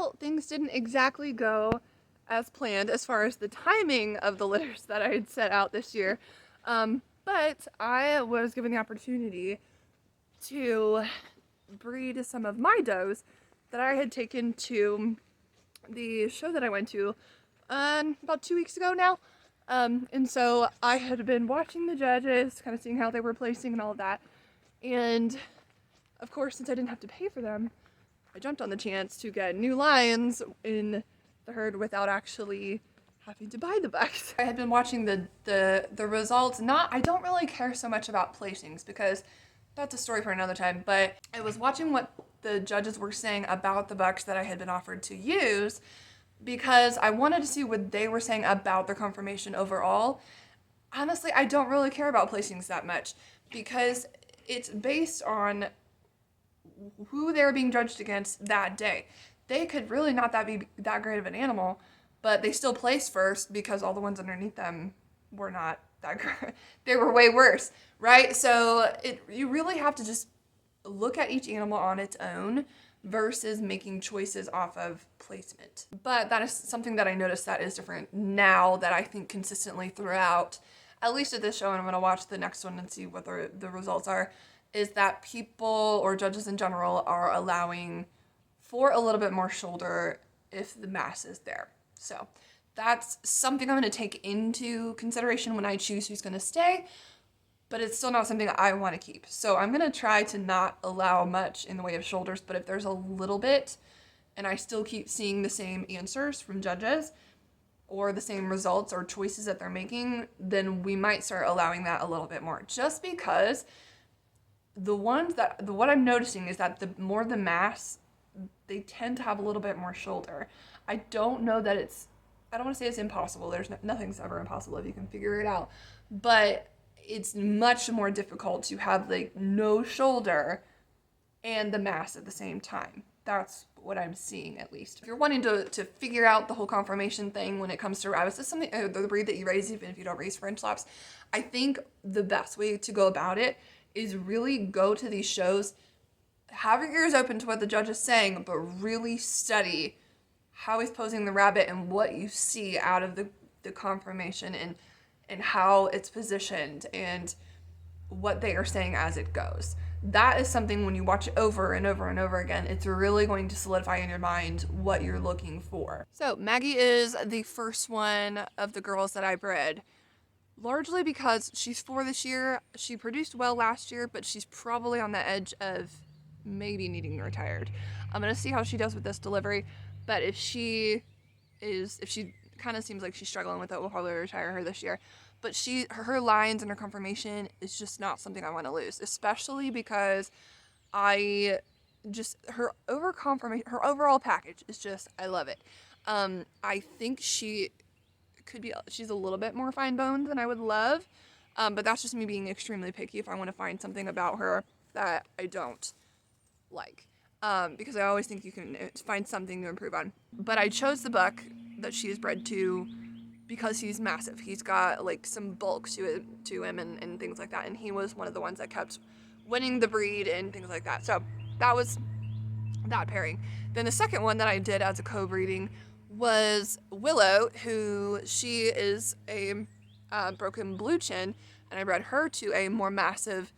Well, things didn't exactly go as planned as far as the timing of the litters that I had set out this year. But I was given the opportunity to breed some of my does that I had taken to the show that I went to about 2 weeks ago now. And so I had been watching the judges, kind of seeing how they were placing and all of that. And of course, since I didn't have to pay for them, I jumped on the chance to get new lions in the herd without actually having to buy the bucks. I had been watching the results. I don't really care so much about placings because that's a story for another time, but I was watching what the judges were saying about the bucks that I had been offered to use because I wanted to see what they were saying about their conformation overall. Honestly, I don't really care about placings that much because it's based on who they're being judged against that day. They could really not be that great of an animal, but they still placed first because all the ones underneath them were not that great. They were way worse, right? So you really have to just look at each animal on its own versus making choices off of placement. But that is something that I noticed that is different now that I think consistently throughout, at least at this show, and I'm going to watch the next one and see what the results are, is that people or judges in general are allowing for a little bit more shoulder if the mass is there. So that's something I'm going to take into consideration when I choose who's going to stay, but it's still not something I want to keep. So I'm going to try to not allow much in the way of shoulders, but if there's a little bit and I still keep seeing the same answers from judges or the same results or choices that they're making, then we might start allowing that a little bit more, just because what I'm noticing is that the more the mass, they tend to have a little bit more shoulder. I don't know that I don't want to say it's impossible. Nothing's ever impossible if you can figure it out, but it's much more difficult to have like no shoulder and the mass at the same time. That's what I'm seeing, at least. If you're wanting to figure out the whole conformation thing when it comes to rabbits, it's something, the breed that you raise, even if you don't raise French Lops, I think the best way to go about it is really go to these shows, have your ears open to what the judge is saying, but really study how he's posing the rabbit and what you see out of the conformation and how it's positioned and what they are saying as it goes. That is something when you watch it over and over and over again, it's really going to solidify in your mind what you're looking for. So Maggie is the first one of the girls that I bred, largely because she's 4 this year. She produced well last year, but she's probably on the edge of maybe needing retired. I'm gonna see how she does with this delivery, but if she kind of seems like she's struggling with it, we'll probably retire her this year. But her lines and her conformation is just not something I want to lose, especially because her overall package is just, I love it. I think she's a little bit more fine boned than I would love, but that's just me being extremely picky if I want to find something about her that I don't like, because I always think you can find something to improve on. But I chose the buck that she is bred to because he's massive. He's got like some bulk to him and things like that, and he was one of the ones that kept winning the breed and things like that. So that was that pairing. Then the second one that I did as a co-breeding was Willow, who she is a broken blue chin, and I bred her to a more massive,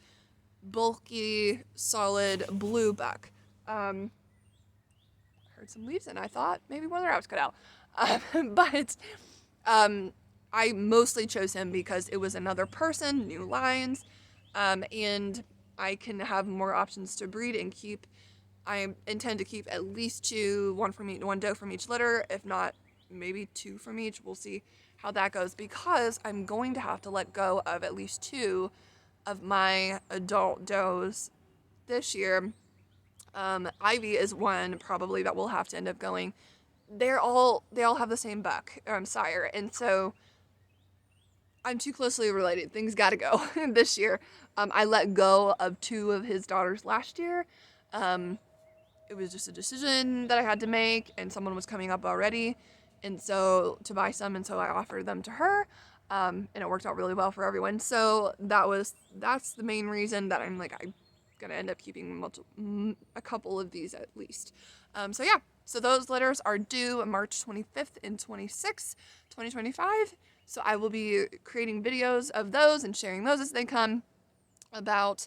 bulky, solid blue buck. Heard some leaves and I thought maybe one of the rabbits cut out. But I mostly chose him because it was another person, new lines, and I can have more options to breed and keep. I intend to keep at least 2, one doe from each litter, if not maybe 2 from each. We'll see how that goes, because I'm going to have to let go of at least 2 of my adult does this year. Ivy is one probably that will have to end up going. They all have the same sire, and so I'm too closely related. Things gotta go this year. I let go of 2 of his daughters last year. It was just a decision that I had to make, and someone was coming up already, and so to buy some, and so I offered them to her, and it worked out really well for everyone. So that's the main reason that I'm gonna end up keeping a couple of these at least. So yeah, So those litters are due March 25th and 26th, 2025. So I will be creating videos of those and sharing those as they come. About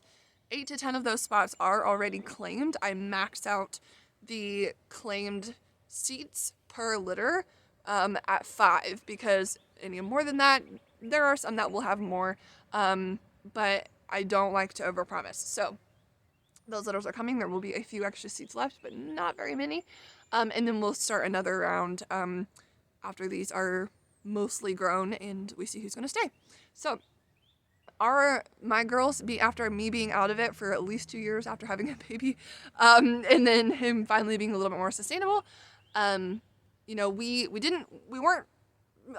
8 to 10 of those spots are already claimed. I maxed out the claimed seats per litter at 5 because any more than that, there are some that will have more, but I don't like to overpromise. So those litters are coming. There will be a few extra seats left, but not very many. And then we'll start another round after these are mostly grown and we see who's going to stay. So my girls, after me being out of it for at least 2 years after having a baby, and then him finally being a little bit more sustainable, we weren't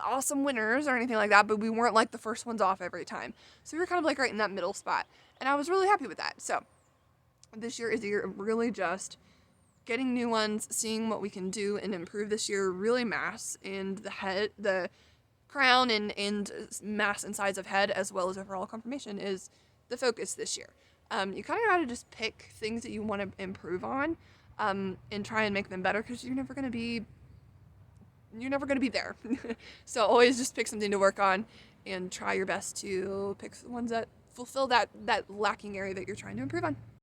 awesome winners or anything like that, but we weren't like the first ones off every time. So we were kind of like right in that middle spot, and I was really happy with that. So this year is the year of really just getting new ones, seeing what we can do and improve this year. Really mass and the crown and mass and size of head, as well as overall conformation, is the focus this year. You kind of got to just pick things that you want to improve on, and try and make them better, because you're never going to be there. So always just pick something to work on and try your best to pick the ones that fulfill that lacking area that you're trying to improve on.